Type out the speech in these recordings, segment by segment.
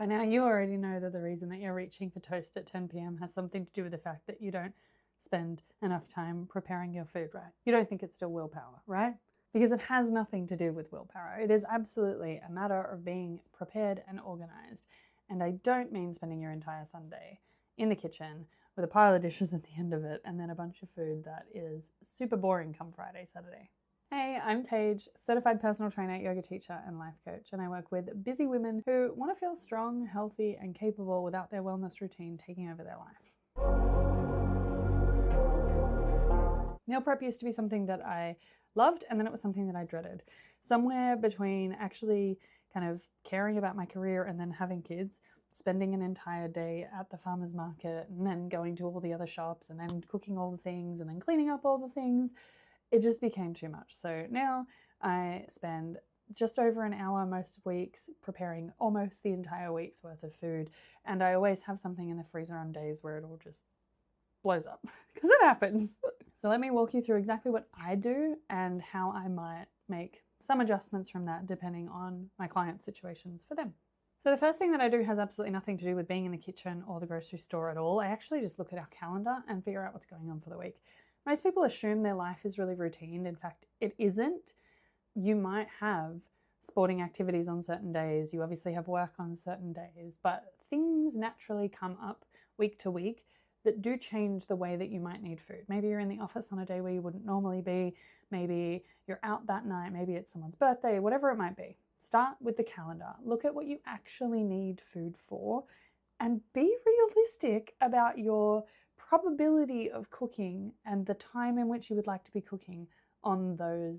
By now, you already know that the reason that you're reaching for toast at 10 p.m. has something to do with the fact that you don't spend enough time preparing your food, right? You don't think it's still willpower, right? Because it has nothing to do with willpower. It is absolutely a matter of being prepared and organized. And I don't mean spending your entire Sunday in the kitchen with a pile of dishes at the end of it and then a bunch of food that is super boring come Friday, Saturday. Hey, I'm Paige, certified personal trainer, yoga teacher, and life coach, and I work with busy women who want to feel strong, healthy, and capable without their wellness routine taking over their life. Meal prep used to be something that I loved, and then it was something that I dreaded. Somewhere between actually kind of caring about my career and then having kids, spending an entire day at the farmer's market, and then going to all the other shops, and then cooking all the things, and then cleaning up all the things, it just became too much. So now I spend just over an hour most weeks preparing almost the entire week's worth of food. And I always have something in the freezer on days where it all just blows up, because it happens. So let me walk you through exactly what I do and how I might make some adjustments from that depending on my client situations for them. So the first thing that I do has absolutely nothing to do with being in the kitchen or the grocery store at all. I actually just look at our calendar and figure out what's going on for the week. Most people assume their life is really routine. In fact, it isn't. You might have sporting activities on certain days. You obviously have work on certain days, but things naturally come up week to week that do change the way that you might need food. Maybe you're in the office on a day where you wouldn't normally be. Maybe you're out that night. Maybe it's someone's birthday, whatever it might be. Start with the calendar. Look at what you actually need food for and be realistic about your probability of cooking and the time in which you would like to be cooking on those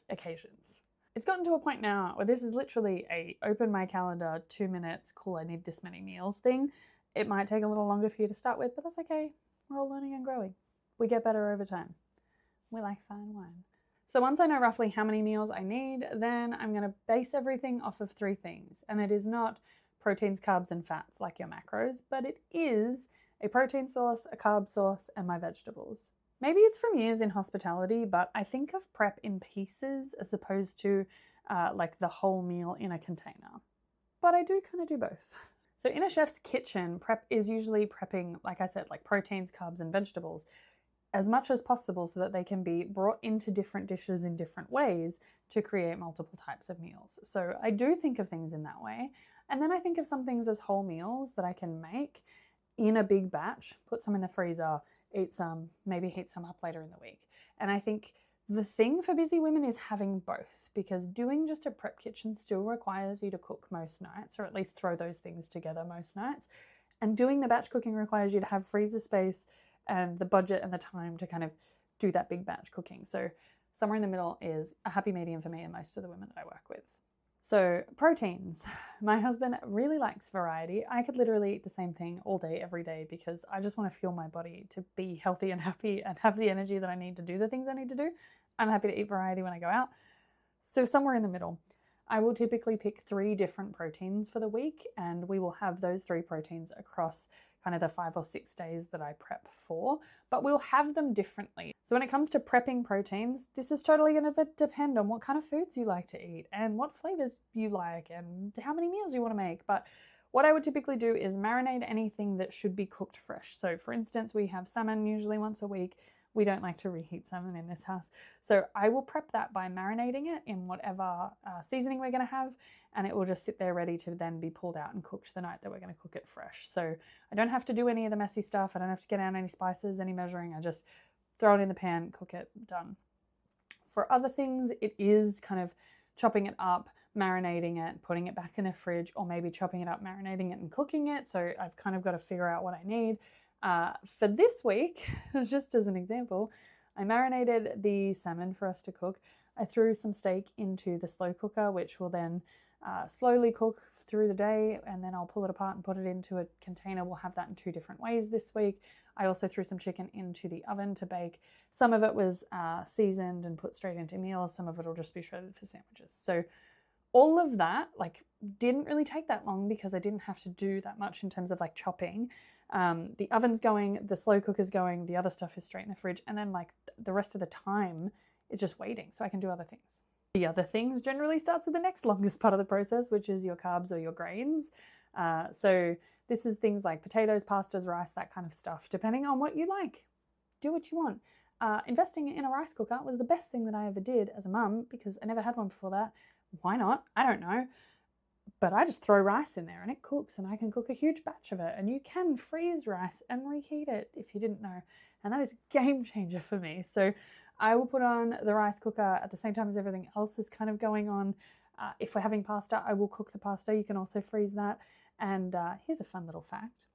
occasions. It's gotten to a point now where this is literally a open my calendar, 2 minutes, cool, I need this many meals thing. It might take a little longer for you to start with, but that's okay. We're all learning and growing. We get better over time. We like fine wine. So once I know roughly how many meals I need, then I'm going to base everything off of 3 things. And it is not proteins, carbs, and fats like your macros, but it is a protein source, a carb source, and my vegetables. Maybe it's from years in hospitality, but I think of prep in pieces as opposed to like the whole meal in a container. But I do kind of do both. So in a chef's kitchen, prep is usually prepping, like I said, like proteins, carbs, and vegetables as much as possible so that they can be brought into different dishes in different ways to create multiple types of meals. So I do think of things in that way. And then I think of some things as whole meals that I can make in a big batch, put some in the freezer, eat some, maybe heat some up later in the week. And I think the thing for busy women is having both, because doing just a prep kitchen still requires you to cook most nights, or at least throw those things together most nights. And doing the batch cooking requires you to have freezer space and the budget and the time to kind of do that big batch cooking. So somewhere in the middle is a happy medium for me and most of the women that I work with. So proteins. My husband really likes variety. I could literally eat the same thing all day, every day, because I just want to fuel my body to be healthy and happy and have the energy that I need to do the things I need to do. I'm happy to eat variety when I go out. So somewhere in the middle. I will typically pick 3 different proteins for the week, and we will have those 3 proteins across kind of the 5 or 6 days that I prep for, but we'll have them differently. So when it comes to prepping proteins, this is totally going to depend on what kind of foods you like to eat and what flavors you like and how many meals you want to make. But what I would typically do is marinate anything that should be cooked fresh. So for instance, we have salmon usually once a week. We don't like to reheat salmon in this house. So I will prep that by marinating it in whatever seasoning we're going to have, and it will just sit there ready to then be pulled out and cooked the night that we're going to cook it fresh. So I don't have to do any of the messy stuff. I don't have to get out any spices, any measuring. I just throw it in the pan, cook it, done. For other things, it is kind of chopping it up, marinating it, putting it back in the fridge, or maybe chopping it up, marinating it, and cooking it. So I've kind of got to figure out what I need. For this week, just as an example, I marinated the salmon for us to cook. I threw some steak into the slow cooker, which will then slowly cook through the day, and then I'll pull it apart and put it into a container. We'll have that in 2 different ways this week. I also threw some chicken into the oven to bake. Some of it was seasoned and put straight into meals. Some of it will just be shredded for sandwiches. So all of that didn't really take that long because I didn't have to do that much in terms of chopping. The oven's going, the slow cooker's going, the other stuff is straight in the fridge, and then the rest of the time is just waiting so I can do other things. The other things generally starts with the next longest part of the process, which is your carbs or your grains. So this is things like potatoes, pastas, rice, that kind of stuff, depending on what you like. Do what you want. Investing in a rice cooker was the best thing that I ever did as a mum because I never had one before that. Why not? I don't know. But I just throw rice in there and it cooks, and I can cook a huge batch of it. And you can freeze rice and reheat it if you didn't know. And that is a game changer for me. So I will put on the rice cooker at the same time as everything else is kind of going on. If we're having pasta, I will cook the pasta. You can also freeze that. And here's a fun little fact.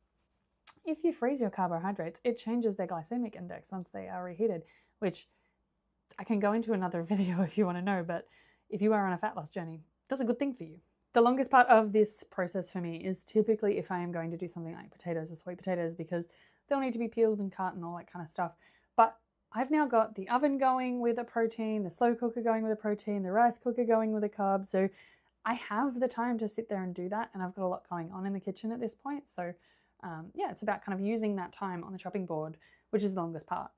If you freeze your carbohydrates, it changes their glycemic index once they are reheated, which I can go into another video if you want to know, but if you are on a fat loss journey, that's a good thing for you. The longest part of this process for me is typically if I am going to do something like potatoes or sweet potatoes, because they'll need to be peeled and cut and all that kind of stuff. But I've now got the oven going with a protein, the slow cooker going with a protein, the rice cooker going with a carb. So I have the time to sit there and do that, and I've got a lot going on in the kitchen at this point. So yeah, it's about kind of using that time on the chopping board, which is the longest part,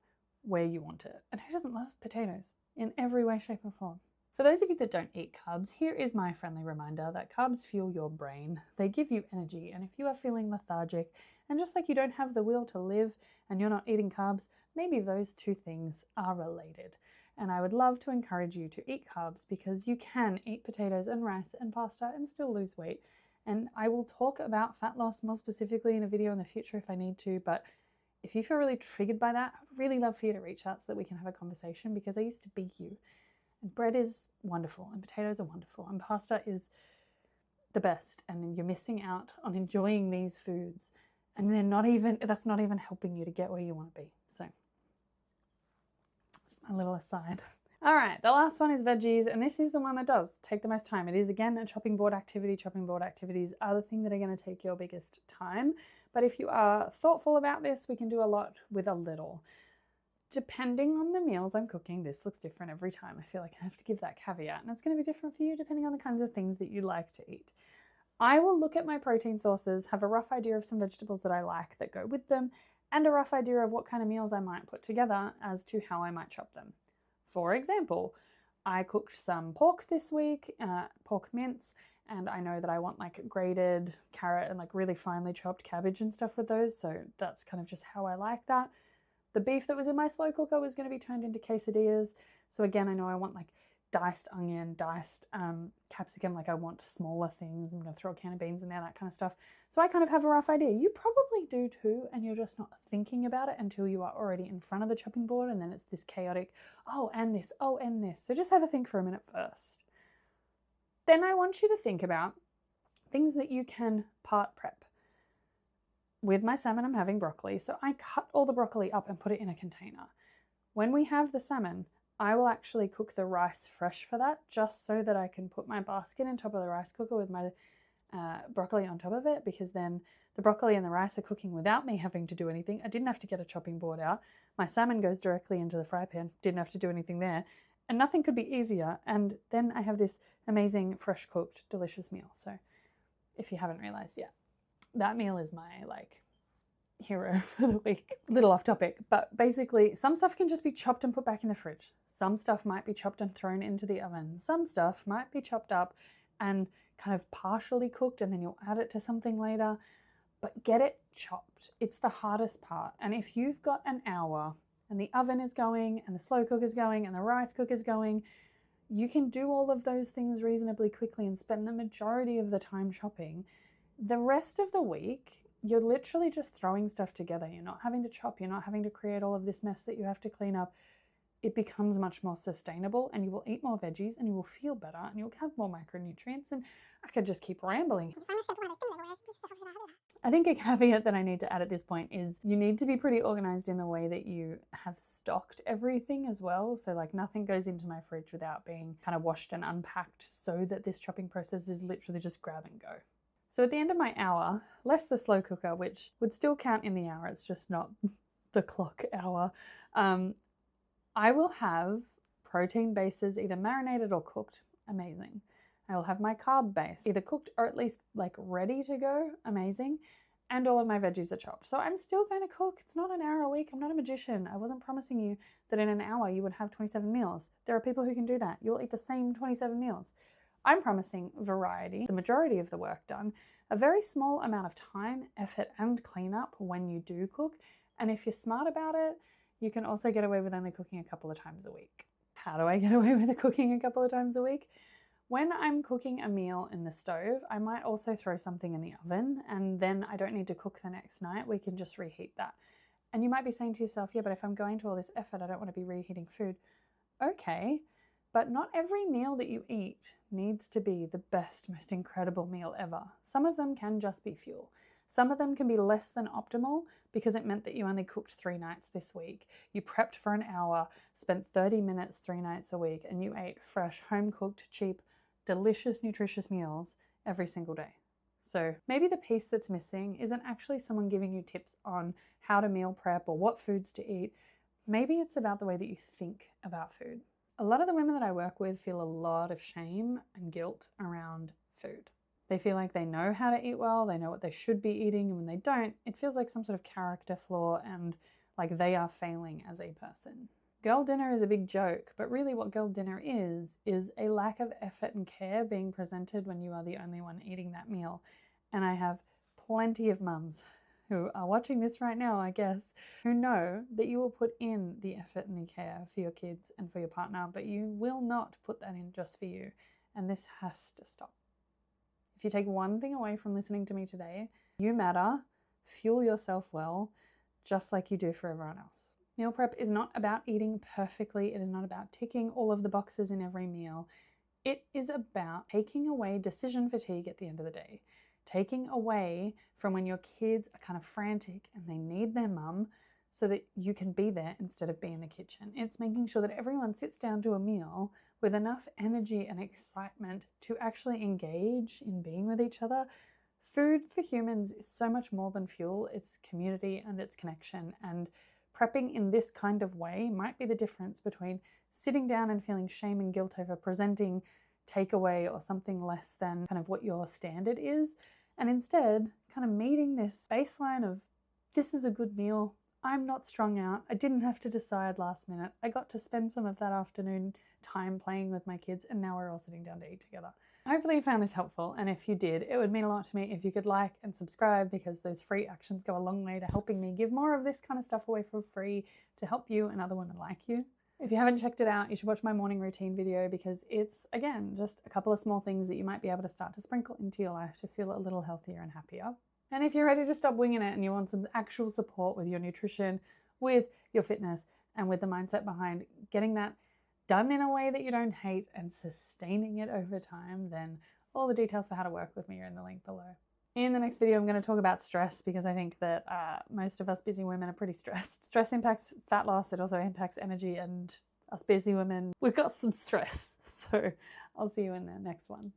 where you want it. And who doesn't love potatoes in every way, shape, or form? For those of you that don't eat carbs, here is my friendly reminder that carbs fuel your brain. They give you energy, and if you are feeling lethargic, and just like you don't have the will to live and you're not eating carbs, maybe those two things are related. And I would love to encourage you to eat carbs, because you can eat potatoes and rice and pasta and still lose weight. And I will talk about fat loss more specifically in a video in the future if I need to, but if you feel really triggered by that, I'd really love for you to reach out so that we can have a conversation, because I used to be you. And bread is wonderful, and potatoes are wonderful, and pasta is the best, and you're missing out on enjoying these foods, and that's not even helping you to get where you want to be. So, just a little aside. All right, the last one is veggies, and this is the one that does take the most time. It is, again, a chopping board activity. Chopping board activities are the thing that are going to take your biggest time. But if you are thoughtful about this, we can do a lot with a little. Depending on the meals I'm cooking, this looks different every time. I feel like I have to give that caveat, and it's going to be different for you depending on the kinds of things that you like to eat. I will look at my protein sources, have a rough idea of some vegetables that I like that go with them, and a rough idea of what kind of meals I might put together as to how I might chop them. For example, I cooked some pork this week, pork mince, and I know that I want like grated carrot and like really finely chopped cabbage and stuff with those, so that's kind of just how I like that. The beef that was in my slow cooker was going to be turned into quesadillas, so again, I know I want like diced onion, diced capsicum, like I want smaller things. I'm going to throw a can of beans in there, that kind of stuff. So I kind of have a rough idea. You probably do too, and you're just not thinking about it until you are already in front of the chopping board, and then it's this chaotic, oh, and this, oh, and this. So just have a think for a minute first. Then I want you to think about things that you can part prep. With my salmon, I'm having broccoli, so I cut all the broccoli up and put it in a container. When we have the salmon, I will actually cook the rice fresh for that, just so that I can put my basket on top of the rice cooker with my broccoli on top of it, because then the broccoli and the rice are cooking without me having to do anything. I didn't have to get a chopping board out. My salmon goes directly into the fry pan, didn't have to do anything there, and nothing could be easier. And then I have this amazing, fresh cooked, delicious meal. So if you haven't realized yet, that meal is my hero for the week. Little off topic, but basically some stuff can just be chopped and put back in the fridge. Some stuff might be chopped and thrown into the oven. Some stuff might be chopped up and kind of partially cooked, and then you'll add it to something later. But get it chopped. It's the hardest part. And if you've got an hour and the oven is going and the slow cooker is going and the rice cooker is going, you can do all of those things reasonably quickly and spend the majority of the time chopping. The rest of the week, you're literally just throwing stuff together. You're not having to chop. You're not having to create all of this mess that you have to clean up. It becomes much more sustainable, and you will eat more veggies, and you will feel better, and you'll have more micronutrients. And I could just keep rambling. I think a caveat that I need to add at this point is you need to be pretty organized in the way that you have stocked everything as well. So like nothing goes into my fridge without being kind of washed and unpacked, so that this chopping process is literally just grab and go. So at the end of my hour, less the slow cooker, which would still count in the hour, it's just not the clock hour, I will have protein bases either marinated or cooked, amazing. I will have my carb base, either cooked or at least like ready to go, amazing. And all of my veggies are chopped. So I'm still going to cook. It's not an hour a week. I'm not a magician. I wasn't promising you that in an hour you would have 27 meals. There are people who can do that. You'll eat the same 27 meals. I'm promising variety, the majority of the work done, a very small amount of time, effort, and cleanup when you do cook. And if you're smart about it, you can also get away with only cooking a couple of times a week. How do I get away with cooking a couple of times a week? When I'm cooking a meal in the stove, I might also throw something in the oven, and then I don't need to cook the next night. We can just reheat that. And you might be saying to yourself, yeah, but if I'm going to all this effort, I don't want to be reheating food. Okay, but not every meal that you eat needs to be the best, most incredible meal ever. Some of them can just be fuel. Some of them can be less than optimal because it meant that you only cooked 3 nights this week. You prepped for an hour, spent 30 minutes 3 nights a week, and you ate fresh, home-cooked, cheap, delicious, nutritious meals every single day. So maybe the piece that's missing isn't actually someone giving you tips on how to meal prep or what foods to eat. Maybe it's about the way that you think about food. A lot of the women that I work with feel a lot of shame and guilt around food. They feel like they know how to eat well, they know what they should be eating, and when they don't, it feels like some sort of character flaw and like they are failing as a person. Girl dinner is a big joke, but really what girl dinner is a lack of effort and care being presented when you are the only one eating that meal. And I have plenty of mums who are watching this right now, I guess, who know that you will put in the effort and the care for your kids and for your partner, but you will not put that in just for you. And this has to stop. If you take one thing away from listening to me today, you matter, fuel yourself well, just like you do for everyone else. Meal prep is not about eating perfectly. It is not about ticking all of the boxes in every meal. It is about taking away decision fatigue at the end of the day. Taking away from when your kids are kind of frantic and they need their mum so that you can be there instead of being in the kitchen. It's making sure that everyone sits down to a meal with enough energy and excitement to actually engage in being with each other. Food for humans is so much more than fuel. It's community and it's connection, and prepping in this kind of way might be the difference between sitting down and feeling shame and guilt over presenting takeaway or something less than kind of what your standard is, and instead kind of meeting this baseline of this is a good meal. I'm not strung out. I didn't have to decide last minute. I got to spend some of that afternoon time playing with my kids, and now we're all sitting down to eat together. Hopefully you found this helpful, and if you did, it would mean a lot to me if you could like and subscribe, because those free actions go a long way to helping me give more of this kind of stuff away for free to help you and other women like you. If you haven't checked it out, you should watch my morning routine video, because it's, again, just a couple of small things that you might be able to start to sprinkle into your life to feel a little healthier and happier. And if you're ready to stop winging it and you want some actual support with your nutrition, with your fitness, and with the mindset behind getting that done in a way that you don't hate and sustaining it over time, then all the details for how to work with me are in the link below. In the next video, I'm going to talk about stress, because I think that most of us busy women are pretty stressed. Stress impacts fat loss. It also impacts energy, and us busy women, we've got some stress. So I'll see you in the next one.